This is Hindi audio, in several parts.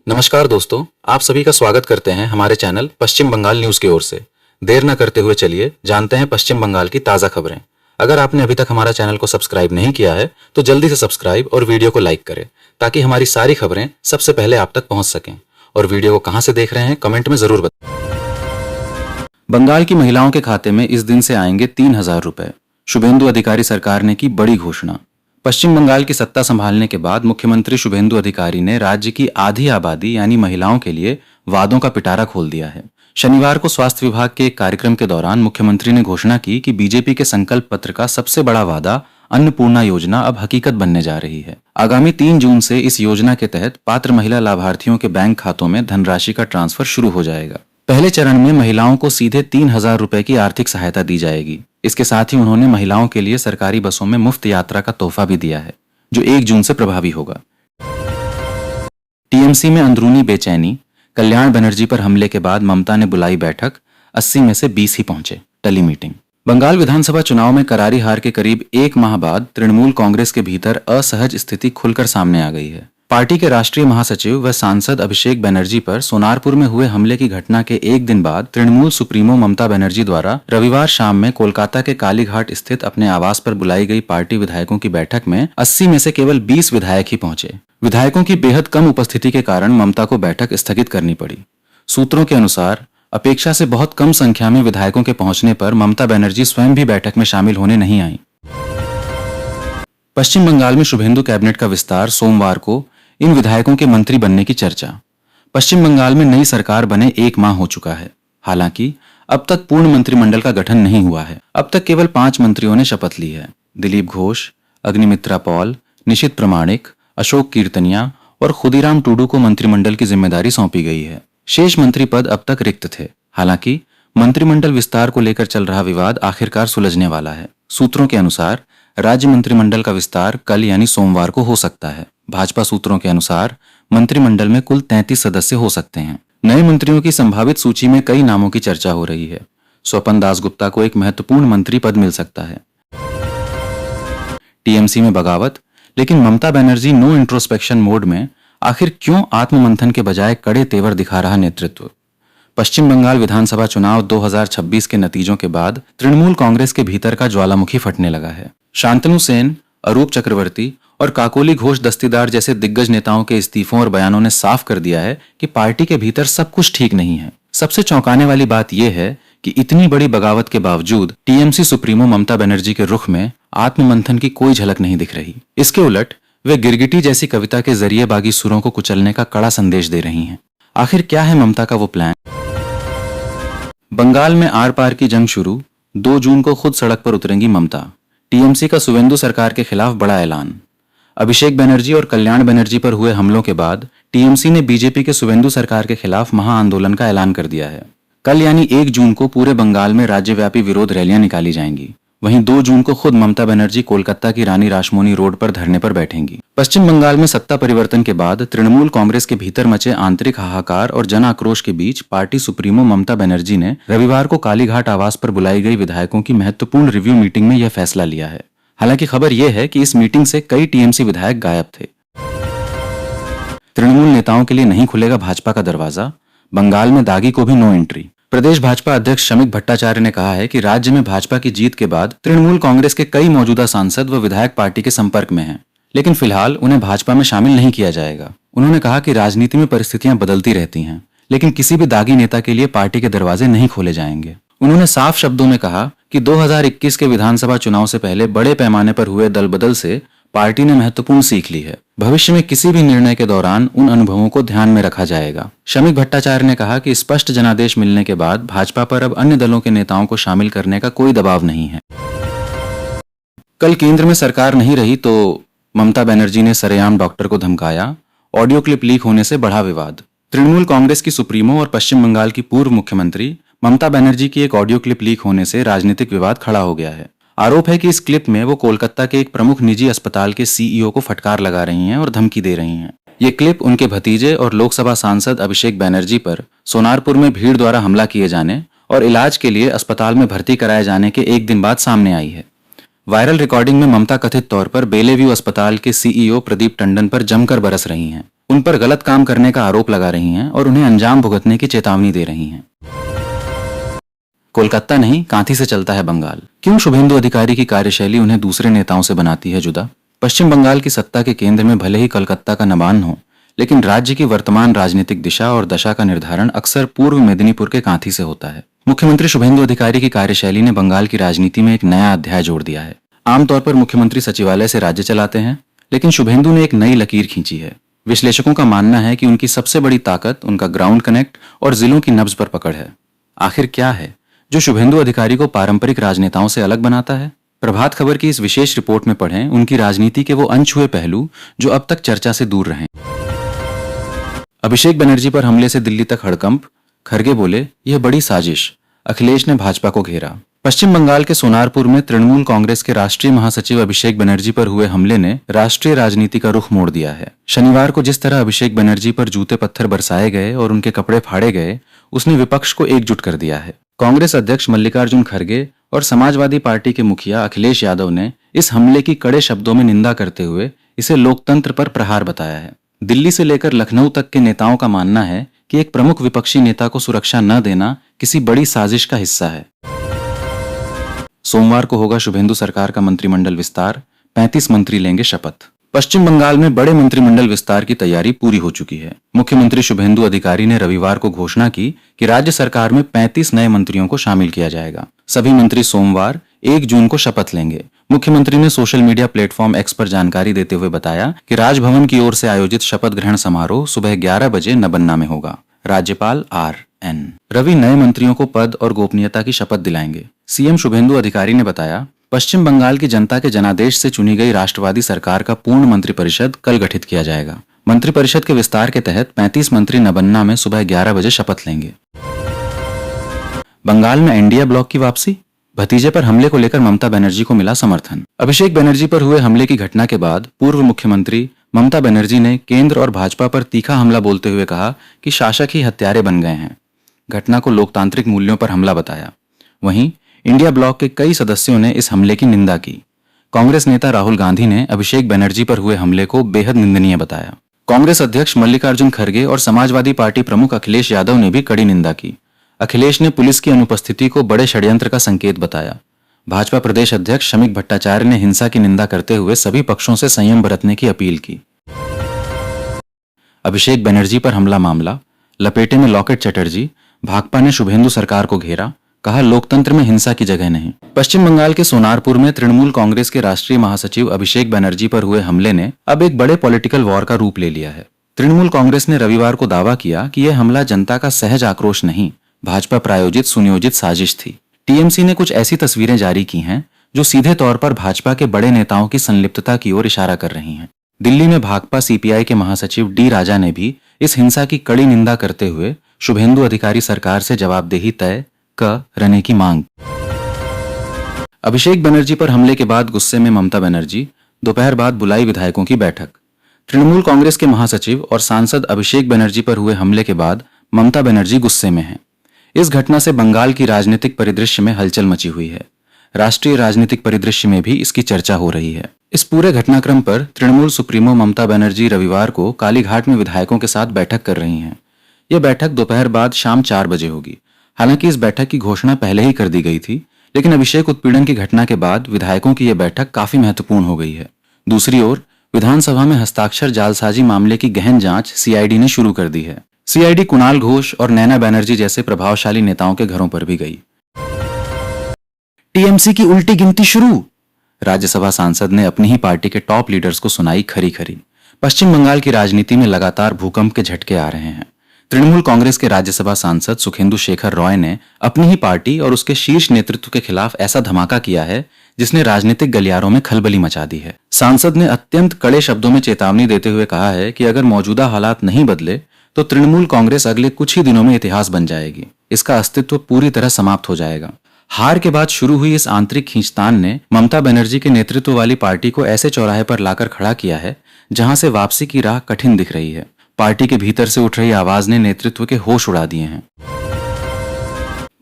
नमस्कार दोस्तों, आप सभी का स्वागत करते हैं हमारे चैनल पश्चिम बंगाल न्यूज की ओर से। देर न करते हुए चलिए जानते हैं पश्चिम बंगाल की ताज़ा खबरें। अगर आपने अभी तक हमारा चैनल को सब्सक्राइब नहीं किया है तो जल्दी से सब्सक्राइब और वीडियो को लाइक करें ताकि हमारी सारी खबरें सबसे पहले आप तक पहुंच सकें। और वीडियो को कहां से देख रहे हैं कमेंट में जरूर बताएं। बंगाल की महिलाओं के खाते में इस दिन से आएंगे 3,000 रुपए। शुभेंदु अधिकारी सरकार ने की बड़ी घोषणा। पश्चिम बंगाल की सत्ता संभालने के बाद मुख्यमंत्री शुभेंदु अधिकारी ने राज्य की आधी आबादी यानी महिलाओं के लिए वादों का पिटारा खोल दिया है। शनिवार को स्वास्थ्य विभाग के एक कार्यक्रम के दौरान मुख्यमंत्री ने घोषणा की कि बीजेपी के संकल्प पत्र का सबसे बड़ा वादा अन्नपूर्णा योजना अब हकीकत बनने जा रही है। आगामी 3 जून से इस योजना के तहत पात्र महिला लाभार्थियों के बैंक खातों में धनराशि का ट्रांसफर शुरू हो जाएगा। पहले चरण में महिलाओं को सीधे 3,000 रुपए की आर्थिक सहायता दी जाएगी। इसके साथ ही उन्होंने महिलाओं के लिए सरकारी बसों में मुफ्त यात्रा का तोहफा भी दिया है, जो 1 जून से प्रभावी होगा। टीएमसी में अंदरूनी बेचैनी। कल्याण बनर्जी पर हमले के बाद ममता ने बुलाई बैठक, 80 में से 20 ही पहुंचे, टली मीटिंग। बंगाल विधानसभा चुनाव में करारी हार के करीब 1 माह बाद तृणमूल कांग्रेस के भीतर असहज स्थिति खुलकर सामने आ गई है। पार्टी के राष्ट्रीय महासचिव व सांसद अभिषेक बनर्जी पर सोनारपुर में हुए हमले की घटना के 1 दिन बाद तृणमूल सुप्रीमो ममता बनर्जी द्वारा रविवार शाम में कोलकाता के कालीघाट स्थित अपने आवास पर बुलाई गई पार्टी विधायकों की बैठक में 80 में से केवल 20 विधायक ही पहुंचे। विधायकों की बेहद कम उपस्थिति के कारण ममता को बैठक स्थगित करनी पड़ी। सूत्रों के अनुसार अपेक्षा से बहुत कम संख्या में विधायकों के पहुंचने पर ममता बनर्जी स्वयं भी बैठक में शामिल होने नहीं आई। पश्चिम बंगाल में शुभेंदु कैबिनेट का विस्तार। सोमवार को इन विधायकों के मंत्री बनने की चर्चा। पश्चिम बंगाल में नई सरकार बने 1 माह हो चुका है। हालांकि अब तक पूर्ण मंत्रिमंडल का गठन नहीं हुआ है। अब तक केवल 5 मंत्रियों ने शपथ ली है। दिलीप घोष, अग्निमित्रा पॉल, निशित प्रमाणिक, अशोक कीर्तनिया और खुदीराम टूडू को मंत्रिमंडल की जिम्मेदारी सौंपी गई है। शेष मंत्री पद अब तक रिक्त थे। हालांकि मंत्रिमंडल विस्तार को लेकर चल रहा विवाद आखिरकार सुलझने वाला है। सूत्रों के अनुसार राज्य मंत्रिमंडल का विस्तार कल यानी सोमवार को हो सकता है। भाजपा सूत्रों के अनुसार मंत्रिमंडल में कुल 33 सदस्य हो सकते हैं। नए मंत्रियों की संभावित सूची में कई नामों की चर्चा हो रही है। स्वपन दासगुप्ता को एक महत्वपूर्ण मंत्री पद मिल सकता है। टीएमसी में बगावत, लेकिन Mamata Banerjee no introspection mode में। आखिर क्यों आत्ममंथन के बजाय कड़े तेवर दिखा रहा नेतृत्व? पश्चिम बंगाल विधानसभा चुनाव 2026 के नतीजों के बाद तृणमूल कांग्रेस के भीतर का ज्वालामुखी फटने लगा है। शांतनु सेन, अरूप चक्रवर्ती और काकोली घोष दस्तीदार जैसे दिग्गज नेताओं के इस्तीफों और बयानों ने साफ कर दिया है कि पार्टी के भीतर सब कुछ ठीक नहीं है। सबसे चौंकाने वाली बात यह है कि इतनी बड़ी बगावत के बावजूद टीएमसी सुप्रीमो ममता बनर्जी के रुख में आत्ममंथन की कोई झलक नहीं दिख रही। इसके उलट वे गिरगिटी जैसी कविता के जरिए बागी सुरों को कुचलने का कड़ा संदेश दे रही हैं। आखिर क्या है ममता का वो प्लान? बंगाल में आर पार की जंग शुरू। 2 जून को खुद सड़क पर उतरेंगी ममता। टीएमसी का शुभेंदु सरकार के खिलाफ बड़ा ऐलान। अभिषेक बनर्जी और कल्याण बनर्जी पर हुए हमलों के बाद टीएमसी ने बीजेपी के शुभेंदु सरकार के खिलाफ महाआंदोलन का ऐलान कर दिया है। कल यानी 1 जून को पूरे बंगाल में राज्यव्यापी विरोध रैलियां निकाली जाएंगी। वहीं 2 जून को खुद ममता बनर्जी कोलकाता की रानी रासमोनी रोड पर धरने पर बैठेंगी। पश्चिम बंगाल में सत्ता परिवर्तन के बाद तृणमूल कांग्रेस के भीतर मचे आंतरिक हाहाकार और जन आक्रोश के बीच पार्टी सुप्रीमो ममता बनर्जी ने रविवार को कालीघाट आवास पर बुलाई गई विधायकों की महत्वपूर्ण रिव्यू मीटिंग में यह फैसला लिया है। हालांकि खबर यह है कि इस मीटिंग से कई टीएमसी विधायक गायब थे। तृणमूल नेताओं के लिए नहीं खुलेगा भाजपा का दरवाजा। बंगाल में दागी को भी नो एंट्री। प्रदेश भाजपा अध्यक्ष शमिक भट्टाचार्य ने कहा है कि राज्य में भाजपा की जीत के बाद तृणमूल कांग्रेस के कई मौजूदा सांसद व विधायक पार्टी के संपर्क में हैं, लेकिन फिलहाल उन्हें भाजपा में शामिल नहीं किया जाएगा। उन्होंने कहा कि राजनीति में परिस्थितियां बदलती रहती हैं, लेकिन किसी भी दागी नेता के लिए पार्टी के दरवाजे नहीं खोले जाएंगे। उन्होंने साफ शब्दों में कहा कि 2021 के विधानसभा चुनाव से पहले बड़े पैमाने पर हुए दल बदल से पार्टी ने महत्वपूर्ण सीख ली है। भविष्य में किसी भी निर्णय के दौरान उन अनुभवों को ध्यान में रखा जाएगा। शमिक भट्टाचार्य ने कहा कि स्पष्ट जनादेश मिलने के बाद भाजपा पर अब अन्य दलों के नेताओं को शामिल करने का कोई दबाव नहीं है। कल केंद्र में सरकार नहीं रही तो ममता बनर्जी ने सरेआम डॉक्टर को धमकाया। ऑडियो क्लिप लीक होने से बढ़ा विवाद। तृणमूल कांग्रेस की सुप्रीमो और पश्चिम बंगाल की पूर्व मुख्यमंत्री ममता बनर्जी की एक ऑडियो क्लिप लीक होने से राजनीतिक विवाद खड़ा हो गया है। आरोप है कि इस क्लिप में वो कोलकाता के एक प्रमुख निजी अस्पताल के सीईओ को फटकार लगा रही हैं और धमकी दे रही हैं। ये क्लिप उनके भतीजे और लोकसभा सांसद अभिषेक बनर्जी पर सोनारपुर में भीड़ द्वारा हमला किए जाने और इलाज के लिए अस्पताल में भर्ती कराए जाने के 1 दिन बाद सामने आई है। वायरल रिकॉर्डिंग में ममता कथित तौर पर बेलेव्यू अस्पताल के सीईओ प्रदीप टंडन पर जमकर बरस रही हैं। उन पर गलत काम करने का आरोप लगा रही हैं और उन्हें अंजाम भुगतने की चेतावनी दे रही हैं। कोलकाता नहीं, कांथी से चलता है बंगाल। क्यों शुभेंदु अधिकारी की कार्यशैली उन्हें दूसरे नेताओं से बनाती है जुदा? पश्चिम बंगाल की सत्ता के केंद्र में भले ही कलकत्ता का नबान हो, लेकिन राज्य की वर्तमान राजनीतिक दिशा और दशा का निर्धारण अक्सर पूर्व मेदिनीपुर के कांथी से होता है। मुख्यमंत्री शुभेंदु अधिकारी की कार्यशैली ने बंगाल की राजनीति में एक नया अध्याय जोड़ दिया है। आमतौर पर मुख्यमंत्री सचिवालय से राज्य चलाते हैं, लेकिन शुभेंदु ने एक नई लकीर खींची है। विश्लेषकों का मानना है कि उनकी सबसे बड़ी ताकत उनका ग्राउंड कनेक्ट और जिलों की नब्ज पर पकड़ है। आखिर क्या है जो शुभेंदु अधिकारी को पारंपरिक राजनेताओं से अलग बनाता है? प्रभात खबर की इस विशेष रिपोर्ट में पढ़ें उनकी राजनीति के वो अनछुए पहलू जो अब तक चर्चा से दूर रहे। अभिषेक बनर्जी पर हमले से दिल्ली तक हड़कंप, खरगे बोले यह बड़ी साजिश, अखिलेश ने भाजपा को घेरा। पश्चिम बंगाल के सोनारपुर में तृणमूल कांग्रेस के राष्ट्रीय महासचिव अभिषेक बनर्जी पर हुए हमले ने राष्ट्रीय राजनीति का रुख मोड़ दिया है। शनिवार को जिस तरह अभिषेक बनर्जी पर जूते पत्थर बरसाए गए और उनके कपड़े फाड़े गए, उसने विपक्ष को एकजुट कर दिया है। कांग्रेस अध्यक्ष मल्लिकार्जुन खड़गे और समाजवादी पार्टी के मुखिया अखिलेश यादव ने इस हमले की कड़े शब्दों में निंदा करते हुए इसे लोकतंत्र पर प्रहार बताया है। दिल्ली से लेकर लखनऊ तक के नेताओं का मानना है कि एक प्रमुख विपक्षी नेता को सुरक्षा न देना किसी बड़ी साजिश का हिस्सा है। सोमवार को होगा शुभेंदु सरकार का मंत्रिमंडल विस्तार, 35 मंत्री लेंगे शपथ। पश्चिम बंगाल में बड़े मंत्रिमंडल विस्तार की तैयारी पूरी हो चुकी है। मुख्यमंत्री शुभेंदु अधिकारी ने रविवार को घोषणा की कि राज्य सरकार में 35 नए मंत्रियों को शामिल किया जाएगा। सभी मंत्री सोमवार 1 जून को शपथ लेंगे। मुख्यमंत्री ने सोशल मीडिया प्लेटफॉर्म एक्स पर जानकारी देते हुए बताया कि राजभवन की ओर से आयोजित शपथ ग्रहण समारोह सुबह 11 बजे नबन्ना में होगा। राज्यपाल RN रवि नए मंत्रियों को पद और गोपनीयता की शपथ दिलाएंगे। सीएम शुभेंदु अधिकारी ने बताया, पश्चिम बंगाल की जनता के जनादेश से चुनी गई राष्ट्रवादी सरकार का पूर्ण मंत्रिपरिषद कल गठित किया जाएगा। मंत्रिपरिषद के विस्तार के तहत 35 मंत्री नबन्ना में सुबह 11 बजे शपथ लेंगे। बंगाल में एनडीए ब्लॉक की वापसी, भतीजे पर हमले को लेकर ममता बनर्जी को मिला समर्थन। अभिषेक बनर्जी पर हुए हमले की घटना के बाद पूर्व मुख्यमंत्री ममता बनर्जी ने केंद्र और भाजपा पर तीखा हमला बोलते हुए कहा कि शासक ही हत्यारे बन गए हैं। घटना को लोकतांत्रिक मूल्यों पर हमला बताया। वहीं इंडिया ब्लॉक के कई सदस्यों ने इस हमले की निंदा की। कांग्रेस नेता राहुल गांधी ने अभिषेक बनर्जी पर हुए हमले को बेहद निंदनीय बताया। कांग्रेस अध्यक्ष मल्लिकार्जुन खड़गे और समाजवादी पार्टी प्रमुख अखिलेश यादव ने भी कड़ी निंदा की। अखिलेश ने पुलिस की अनुपस्थिति को बड़े षड्यंत्र का संकेत बताया। भाजपा प्रदेश अध्यक्ष शमिक भट्टाचार्य ने हिंसा की निंदा करते हुए सभी पक्षों से संयम बरतने की अपील की। अभिषेक बनर्जी पर हमला मामला, लपेटे में लॉकेट चटर्जी, भाकपा ने शुभेंदु सरकार को घेरा, कहा लोकतंत्र में हिंसा की जगह नहीं। पश्चिम बंगाल के सोनारपुर में तृणमूल कांग्रेस के राष्ट्रीय महासचिव अभिषेक बनर्जी पर हुए हमले ने अब एक बड़े पॉलिटिकल वॉर का रूप ले लिया है। तृणमूल कांग्रेस ने रविवार को दावा किया कि यह हमला जनता का सहज आक्रोश नहीं, भाजपा प्रायोजित सुनियोजित साजिश थी। टीएमसी ने कुछ ऐसी तस्वीरें जारी की हैं जो सीधे तौर पर भाजपा के बड़े नेताओं की संलिप्तता की ओर इशारा कर रही हैं। दिल्ली में भाकपा सीपीआई के महासचिव डी राजा ने भी इस हिंसा की कड़ी निंदा करते हुए शुभेंदु अधिकारी सरकार से जवाबदेही तय करने की मांग। अभिषेक बनर्जी पर हमले के बाद गुस्से में ममता बनर्जी, दोपहर बाद बुलाई विधायकों की बैठक। तृणमूल कांग्रेस के महासचिव और सांसद अभिषेक बनर्जी पर हुए हमले के बाद ममता बनर्जी गुस्से में हैं। इस घटना से बंगाल की राजनीतिक परिदृश्य में हलचल मची हुई है। राष्ट्रीय राजनीतिक परिदृश्य में भी इसकी चर्चा हो रही है। इस पूरे घटनाक्रम पर तृणमूल सुप्रीमो ममता बनर्जी रविवार को कालीघाट में विधायकों के साथ बैठक कर रही हैं। यह बैठक दोपहर बाद शाम 4 बजे होगी। हालांकि इस बैठक की घोषणा पहले ही कर दी गई थी, लेकिन अभिषेक उत्पीड़न की घटना के बाद विधायकों की यह बैठक काफी महत्वपूर्ण हो गई है। दूसरी ओर विधानसभा में हस्ताक्षर जालसाजी मामले की गहन जांच सीआईडी ने शुरू कर दी है। सीआईडी कुणाल घोष और नैना बनर्जी जैसे प्रभावशाली नेताओं के घरों पर भी गई। टीएमसी की उल्टी गिनती शुरू, राज्यसभा सांसद ने अपनी ही पार्टी के टॉप लीडर्स को सुनाई खरी खरी। पश्चिम बंगाल की राजनीति में लगातार भूकंप के झटके आ रहे हैं। तृणमूल कांग्रेस के राज्यसभा सांसद सुखेंदु शेखर रॉय ने अपनी ही पार्टी और उसके शीर्ष नेतृत्व के खिलाफ ऐसा धमाका किया है जिसने राजनीतिक गलियारों में खलबली मचा दी है। सांसद ने अत्यंत कड़े शब्दों में चेतावनी देते हुए कहा है कि अगर मौजूदा हालात नहीं बदले तो तृणमूल कांग्रेस अगले कुछ ही दिनों में इतिहास बन जाएगी। इसका अस्तित्व पूरी तरह समाप्त हो जाएगा। हार के बाद शुरू हुई इस आंतरिक खींचतान ने ममता बनर्जी के नेतृत्व वाली पार्टी को ऐसे चौराहे पर लाकर खड़ा किया है जहां से वापसी की राह कठिन दिख रही है। पार्टी के भीतर से उठ रही आवाज ने नेतृत्व के होश उड़ा दिए हैं।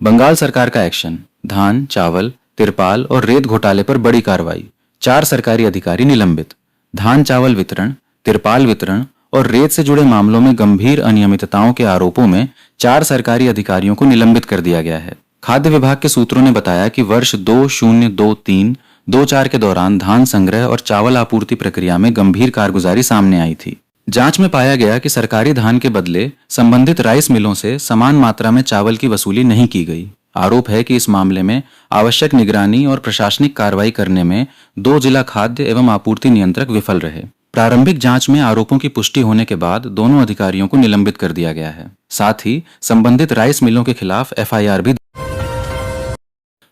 बंगाल सरकार का एक्शन, धान, चावल, तिरपाल और रेत घोटाले पर बड़ी कार्रवाई, 4 सरकारी अधिकारी निलंबित। धान चावल वितरण, तिरपाल वितरण और रेत से जुड़े मामलों में गंभीर अनियमितताओं के आरोपों में 4 सरकारी अधिकारियों को निलंबित कर दिया गया है। खाद्य विभाग के सूत्रों ने बताया कि वर्ष 2023-24 के दौरान धान संग्रह और चावल आपूर्ति प्रक्रिया में गंभीर कारगुजारी सामने आई थी। जांच में पाया गया कि सरकारी धान के बदले संबंधित राइस मिलों से समान मात्रा में चावल की वसूली नहीं की गई। आरोप है कि इस मामले में आवश्यक निगरानी और प्रशासनिक कार्रवाई करने में 2 जिला खाद्य एवं आपूर्ति नियंत्रक विफल रहे। प्रारंभिक जांच में आरोपों की पुष्टि होने के बाद दोनों अधिकारियों को निलंबित कर दिया गया है। साथ ही संबंधित राइस मिलों के खिलाफ एफआईआर भी।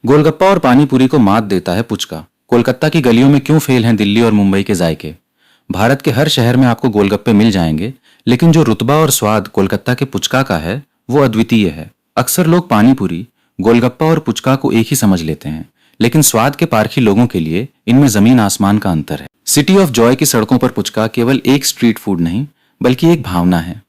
गोलगप्पा और पानीपुरी को मात देता है पुचका। कोलकाता की गलियों में क्यों फेल हैं दिल्ली और मुंबई के जायके। भारत के हर शहर में आपको गोलगप्पे मिल जाएंगे, लेकिन जो रुतबा और स्वाद कोलकाता के पुचका का है वो अद्वितीय है। अक्सर लोग पानीपुरी, गोलगप्पा और पुचका को एक ही समझ लेते हैं, लेकिन स्वाद के पारखी लोगों के लिए इनमें जमीन आसमान का अंतर है। सिटी ऑफ जॉय की सड़कों पर पुचका केवल एक स्ट्रीट फूड नहीं बल्कि एक भावना है।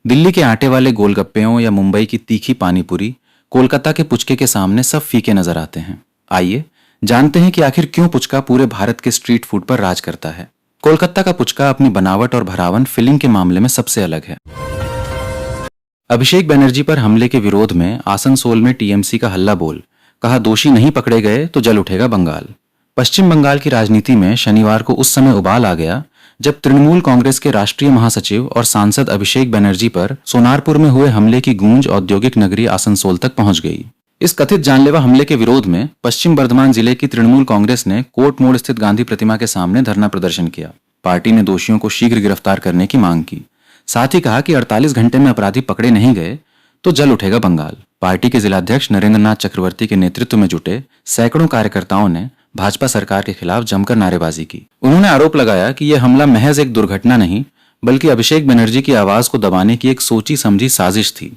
दिल्ली के आटे वाले गोलगप्पेों या मुंबई की तीखी पानीपुरी कोलकाता के पुचके के सामने सब फीके नजर आते हैं। आइए जानते हैं कि आखिर क्यों पुचका पूरे भारत के स्ट्रीट फूड पर राज करता है। कोलकाता का पुचका अपनी बनावट और भरावन फिलिंग के मामले में सबसे अलग है। अभिषेक बनर्जी पर हमले के विरोध में आसनसोल में टीएमसी का हल्ला बोल, कहा दोषी नहीं पकड़े गए तो जल उठेगा बंगाल। पश्चिम बंगाल की राजनीति में शनिवार को उस समय उबाल आ गया जब तृणमूल कांग्रेस के राष्ट्रीय महासचिव और सांसद अभिषेक बनर्जी पर सोनारपुर में हुए हमले की गूंज औद्योगिक नगरी आसनसोल तक पहुंच गई। इस कथित जानलेवा हमले के विरोध में पश्चिम बर्धमान जिले की तृणमूल कांग्रेस ने कोर्ट मोड़ स्थित गांधी प्रतिमा के सामने धरना प्रदर्शन किया। पार्टी ने दोषियों को शीघ्र गिरफ्तार करने की मांग की। साथ ही कहा कि 48 घंटे में अपराधी पकड़े नहीं गए तो जल उठेगा बंगाल। पार्टी के जिलाध्यक्ष नरेंद्र नाथ चक्रवर्ती के नेतृत्व में जुटे सैकड़ों कार्यकर्ताओं ने भाजपा सरकार के खिलाफ जमकर नारेबाजी की। उन्होंने आरोप लगाया कि यह हमला महज एक दुर्घटना नहीं बल्कि अभिषेक बनर्जी की आवाज को दबाने की एक सोची समझी साजिश थी।